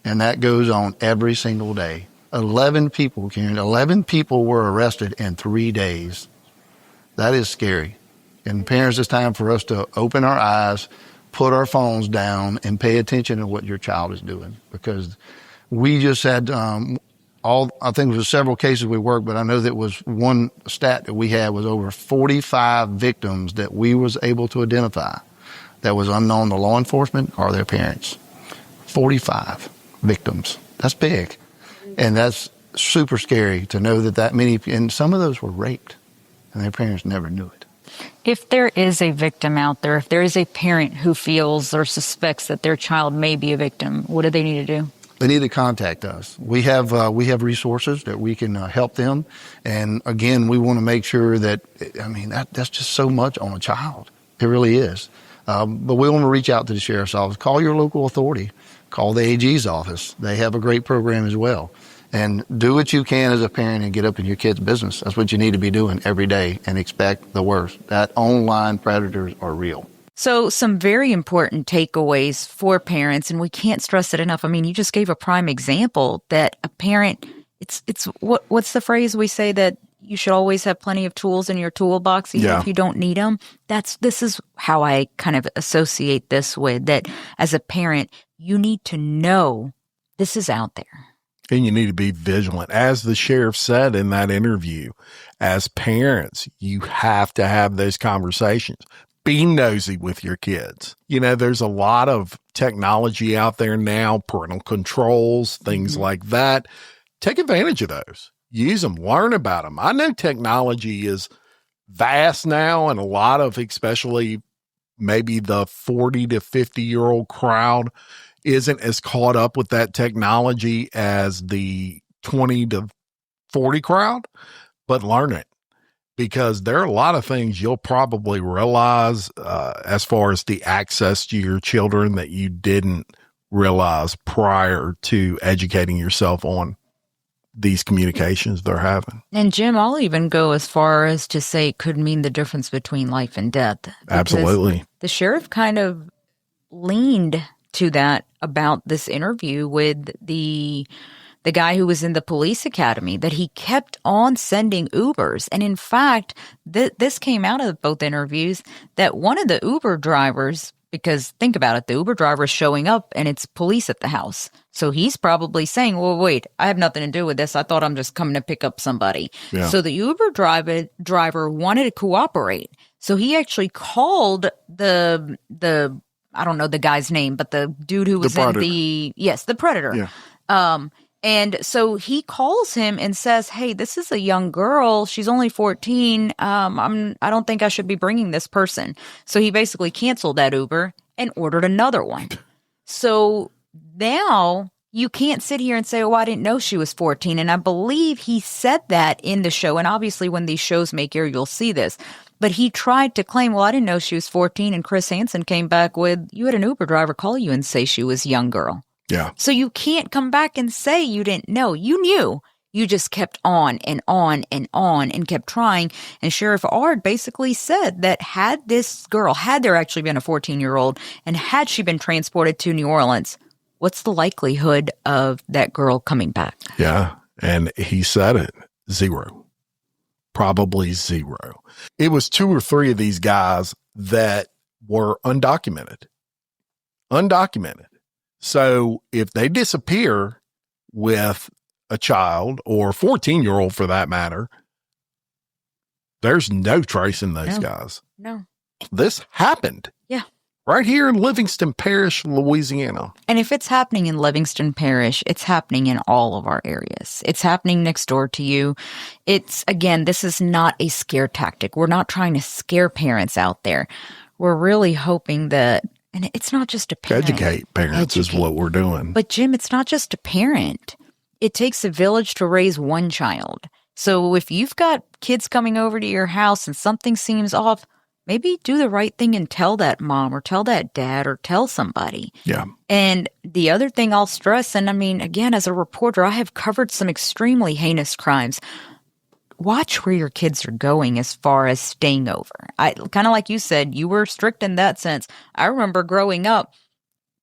And that goes on every single day. 11 people, Karen, 11 people were arrested in 3 days. That is scary. And parents, it's time for us to open our eyes, put our phones down, and pay attention to what your child is doing. Because we just had I think it was several cases we worked, but I know that was one stat that we had was over 45 victims that we was able to identify that was unknown to law enforcement or their parents. 45 victims. That's big. And that's super scary to know that many, and some of those were raped and their parents never knew it. If there is a victim out there, if there is a parent who feels or suspects that their child may be a victim, what do they need to do? They need to contact us. We have resources that we can help them. And again, we want to make sure that, that's just so much on a child. It really is. But we want to reach out to the sheriff's office. Call your local authority. Call the AG's office. They have a great program as well. And do what you can as a parent and get up in your kid's business. That's what you need to be doing every day and expect the worst. That online predators are real. So some very important takeaways for parents, and we can't stress it enough. I mean, you just gave a prime example that a parent, what's the phrase we say, that you should always have plenty of tools in your toolbox, even if you don't need them. This is how I kind of associate this with that. As a parent, you need to know this is out there. And you need to be vigilant. As the sheriff said in that interview, as parents, you have to have those conversations. Be nosy with your kids. There's a lot of technology out there now, parental controls, things like that. Take advantage of those. Use them. Learn about them. I know technology is vast now, and a lot of, especially maybe the 40 to 50-year-old crowd, isn't as caught up with that technology as the 20 to 40 crowd, but learn it. Because there are a lot of things you'll probably realize as far as the access to your children that you didn't realize prior to educating yourself on these communications they're having. And Jim, I'll even go as far as to say it could mean the difference between life and death. Absolutely. The sheriff kind of leaned to that about this interview with the guy who was in the police academy, that he kept on sending Ubers. And in fact, this came out of both interviews, that one of the Uber drivers, because think about it, the Uber driver is showing up and it's police at the house. So he's probably saying, well, wait, I have nothing to do with this. I thought I'm just coming to pick up somebody. Yeah. So the Uber driver wanted to cooperate. So he actually called the I don't know the guy's name, but the dude who was in the predator. Yeah. And so he calls him and says, hey, this is a young girl. She's only 14. I don't think I should be bringing this person. So he basically canceled that Uber and ordered another one. So now you can't sit here and say, oh, I didn't know she was 14. And I believe he said that in the show. And obviously when these shows make air, you'll see this. But he tried to claim, well, I didn't know she was 14. And Chris Hansen came back with, you had an Uber driver call you and say she was a young girl. Yeah. So you can't come back and say you didn't know. You knew. You just kept on and on and on and kept trying. And Sheriff Ard basically said that had there actually been a 14-year-old and had she been transported to New Orleans, what's the likelihood of that girl coming back? Yeah. And he said it, 0. Probably 0. It was 2 or 3 of these guys that were undocumented. So if they disappear with a child or a 14-year-old for that matter, there's no tracing those guys. No. This happened. Yeah. Right here in Livingston Parish, Louisiana. And if it's happening in Livingston Parish, it's happening in all of our areas. It's happening next door to you. This is not a scare tactic. We're not trying to scare parents out there. We're really hoping that, and it's not just a parent. Educate parents is what we're doing. But Jim, it's not just a parent. It takes a village to raise one child. So if you've got kids coming over to your house and something seems off, maybe do the right thing and tell that mom or tell that dad or tell somebody. Yeah. And the other thing I'll stress, and I mean, again, as a reporter, I have covered some extremely heinous crimes. Watch where your kids are going as far as staying over. Kind of like you said, you were strict in that sense. I remember growing up,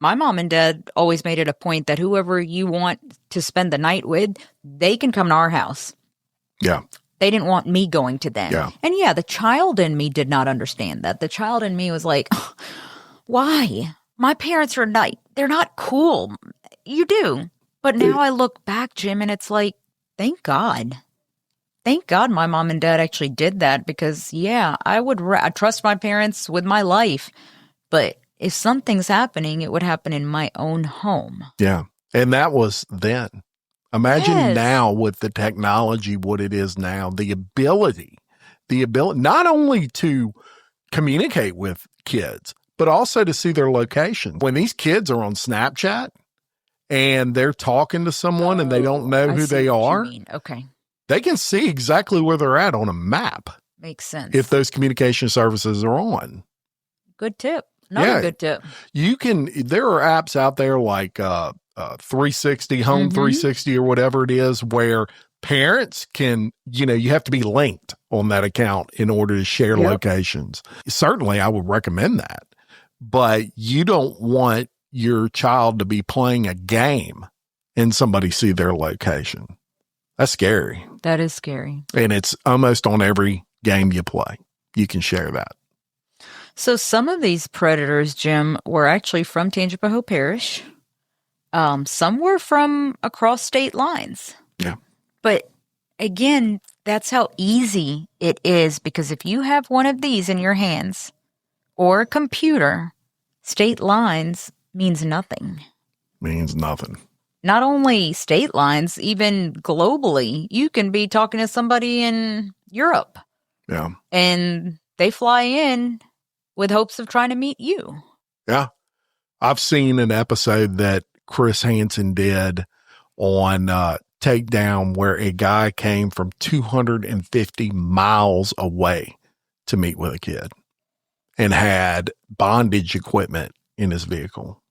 my mom and dad always made it a point that whoever you want to spend the night with, they can come to our house. Yeah. They didn't want me going to them. Yeah. And yeah, the child in me did not understand that. The child in me was like, why? My parents are they're not cool. You do. But now I look back, Jim, and it's like, thank God. Thank God my mom and dad actually did that because, yeah, I trust my parents with my life. But if something's happening, it would happen in my own home. Yeah. And that was then. Imagine now with the technology, what it is now, the ability not only to communicate with kids, but also to see their location. When these kids are on Snapchat and they're talking to someone and they don't know who they are, okay, they can see exactly where they're at on a map. Makes sense. If those communication services are on. Good tip. Another good tip. There are apps out there like 360, Home 360 or whatever it is, where parents can, you have to be linked on that account in order to share locations. Certainly, I would recommend that. But you don't want your child to be playing a game and somebody see their location. That's scary. That is scary. And it's almost on every game you play. You can share that. So some of these predators, Jim, were actually from Tangipahoa Parish. Some were from across state lines. Yeah. But again, that's how easy it is, because if you have one of these in your hands or a computer, state lines means nothing. Means nothing. Not only state lines, even globally, you can be talking to somebody in Europe. Yeah. And they fly in with hopes of trying to meet you. Yeah. I've seen an episode that Chris Hansen did on Takedown where a guy came from 250 miles away to meet with a kid and had bondage equipment in his vehicle.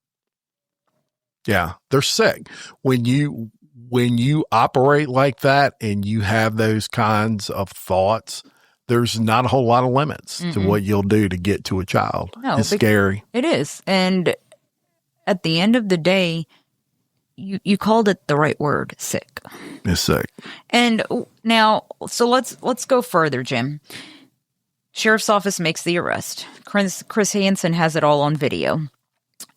Yeah, they're sick. When you operate like that and you have those kinds of thoughts, there's not a whole lot of limits to what you'll do to get to a child. No, it's scary. It is. And at the end of the day, you called it the right word, sick. It's sick. And now, so let's go further, Jim. Sheriff's office makes the arrest. Chris Hansen has it all on video.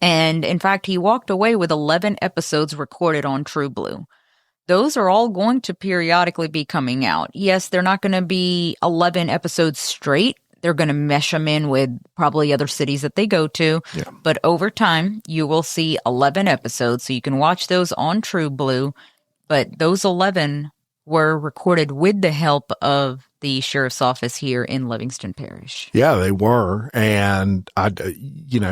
And in fact, he walked away with 11 episodes recorded on True Blue. Those are all going to periodically be coming out. Yes, they're not going to be 11 episodes straight. They're going to mesh them in with probably other cities that they go to. Yeah. But over time, you will see 11 episodes. So you can watch those on True Blue. But those 11 were recorded with the help of the sheriff's office here in Livingston Parish. Yeah, they were. And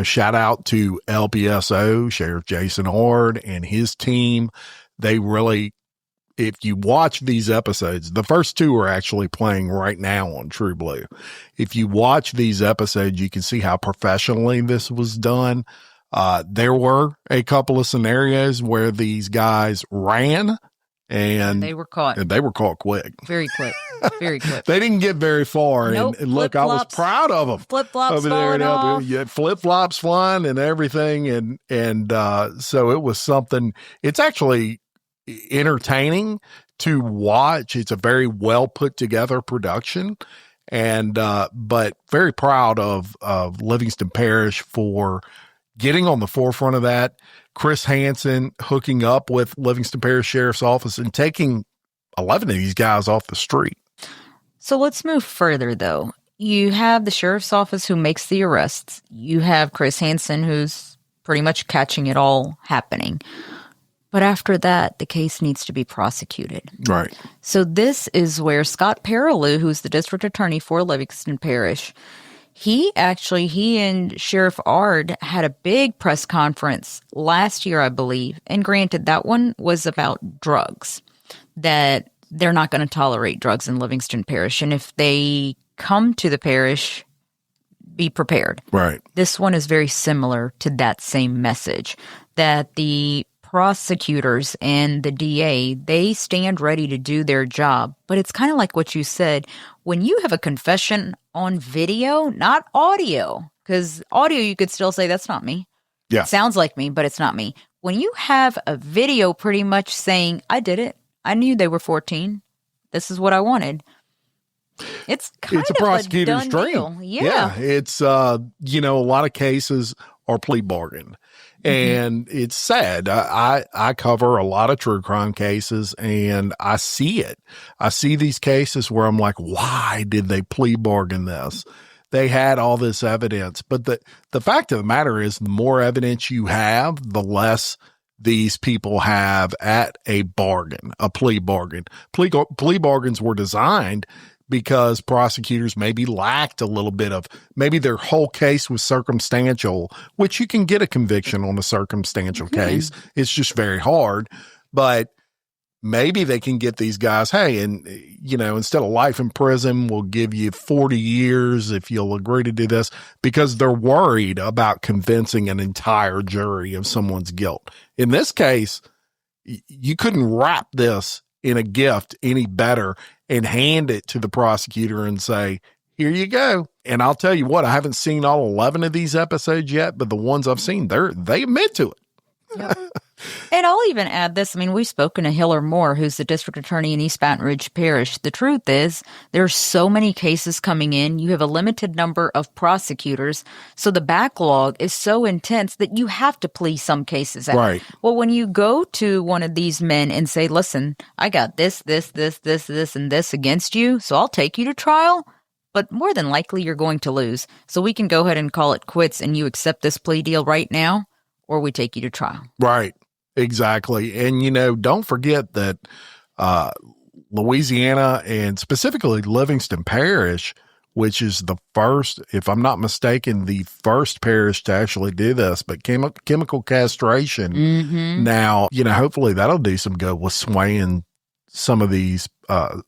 shout out to LPSO, Sheriff Jason Ord and his team. They really, if you watch these episodes, the first two are actually playing right now on True Blue. If you watch these episodes, you can see how professionally this was done. There were a couple of scenarios where these guys ran and they were caught. And they were caught quick. Very quick. Very quick. They didn't get very far. Nope. And look, I was proud of them. Flip-flops falling off. Yeah, flip-flops flying and everything. And so it was something. It's actually entertaining to watch. It's a very well put together production. And but very proud of Livingston Parish for getting on the forefront of that. Chris Hansen hooking up with Livingston Parish Sheriff's Office and taking 11 of these guys off the street. So let's move further, though. You have the Sheriff's Office who makes the arrests. You have Chris Hansen, who's pretty much catching it all happening. But after that, the case needs to be prosecuted. Right. So this is where Scott Perilou, who's the district attorney for Livingston Parish, he and Sheriff Ard had a big press conference last year, I believe. And granted, that one was about drugs, that they're not going to tolerate drugs in Livingston Parish. And if they come to the parish, be prepared. Right. This one is very similar to that same message, that the prosecutors and the DA, they stand ready to do their job. But it's kind of like what you said. When you have a confession on video, not audio, because audio you could still say, that's not me. Yeah. It sounds like me, but it's not me. When you have a video pretty much saying, I did it. I knew they were 14. This is what I wanted. It's kind a prosecutor's dream. Deal. Yeah. It's, a lot of cases are plea bargain. And it's sad. I cover a lot of true crime cases and I see it. I see these cases where I'm like, why did they plea bargain this? They had all this evidence. But the fact of the matter is, the more evidence you have, the less these people have at a bargain, a plea bargain. Plea bargains were designed because prosecutors maybe lacked a little bit of, maybe their whole case was circumstantial, which you can get a conviction on a circumstantial case. It's just very hard. But maybe they can get these guys, hey, and, instead of life in prison, we'll give you 40 years if you'll agree to do this, because they're worried about convincing an entire jury of someone's guilt. In this case, you couldn't wrap this in a gift any better and hand it to the prosecutor and say, here you go. And I'll tell you what, I haven't seen all 11 of these episodes yet, but the ones I've seen, they admit to it. Yep. And I'll even add this. I mean, we've spoken to Hiller Moore, who's the district attorney in East Baton Rouge Parish. The truth is, there's so many cases coming in. You have a limited number of prosecutors. So the backlog is so intense that you have to please some cases out. Right. Well, when you go to one of these men and say, listen, I got this, and this against you, so I'll take you to trial. But more than likely, you're going to lose. So we can go ahead and call it quits and you accept this plea deal right now, or we take you to trial. Right. Exactly. And, don't forget that Louisiana and specifically Livingston Parish, which is the first, if I'm not mistaken, the first parish to actually do this, but chemical castration. Mm-hmm. Now, hopefully that'll do some good with swaying some of these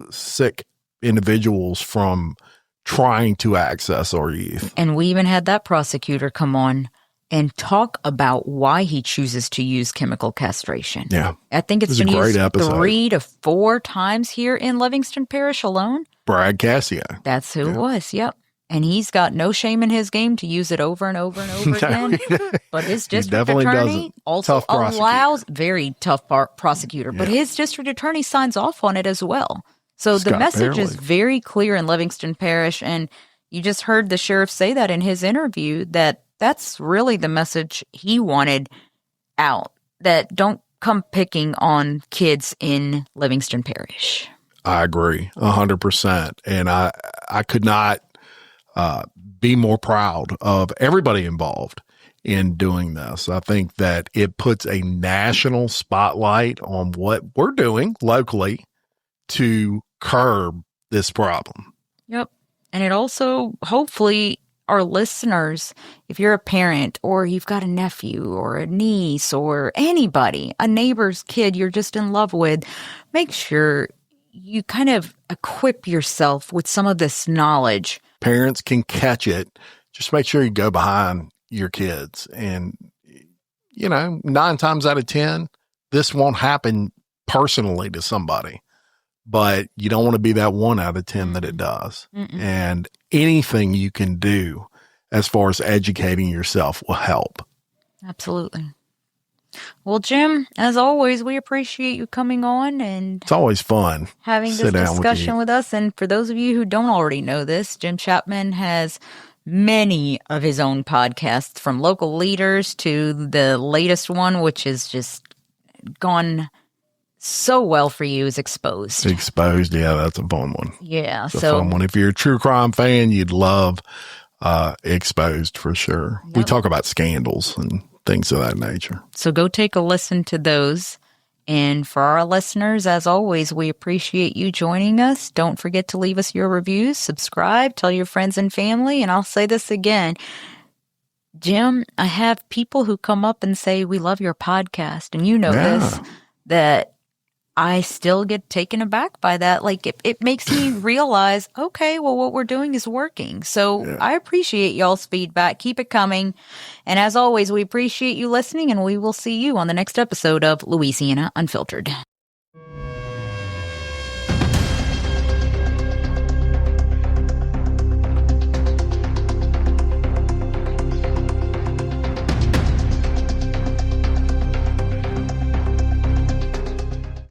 sick individuals from trying to access our youth. And we even had that prosecutor come on and talk about why he chooses to use chemical castration. Yeah. I think it's a been great used episode. 3 to 4 times here in Livingston Parish alone. Brad Cassio. That's who it was, yep. And he's got no shame in his game to use it over and over and over again. But his district attorney also allows, very tough prosecutor, but his district attorney signs off on it as well. So the message is very clear in Livingston Parish, and you just heard the sheriff say that in his interview, that's really the message he wanted out, that don't come picking on kids in Livingston Parish. I agree 100%. And I could not be more proud of everybody involved in doing this. I think that it puts a national spotlight on what we're doing locally to curb this problem. Yep. And it also, hopefully, our listeners, if you're a parent or you've got a nephew or a niece or anybody, a neighbor's kid you're just in love with, make sure you kind of equip yourself with some of this knowledge. Parents can catch it. Just make sure you go behind your kids. And, 9 times out of 10, this won't happen personally to somebody. But you don't want to be that 1 out of 10 that it does. Mm-mm. And anything you can do as far as educating yourself will help. Absolutely. Well, Jim, as always, we appreciate you coming on and it's always fun having this discussion with us. And for those of you who don't already know this, Jim Chapman has many of his own podcasts, from local leaders to the latest one, which has just gone so well for you, is Exposed. Exposed, yeah, that's a fun one. Yeah, it's a fun one. If you're a true crime fan, you'd love Exposed for sure. Yep. We talk about scandals and things of that nature. So go take a listen to those. And for our listeners, as always, we appreciate you joining us. Don't forget to leave us your reviews, subscribe, tell your friends and family. And I'll say this again, Jim, I have people who come up and say, we love your podcast. And you know this, that I still get taken aback by that. Like, it makes me realize, okay, well, what we're doing is working. So I appreciate y'all's feedback. Keep it coming. And as always, we appreciate you listening, and we will see you on the next episode of Louisiana Unfiltered.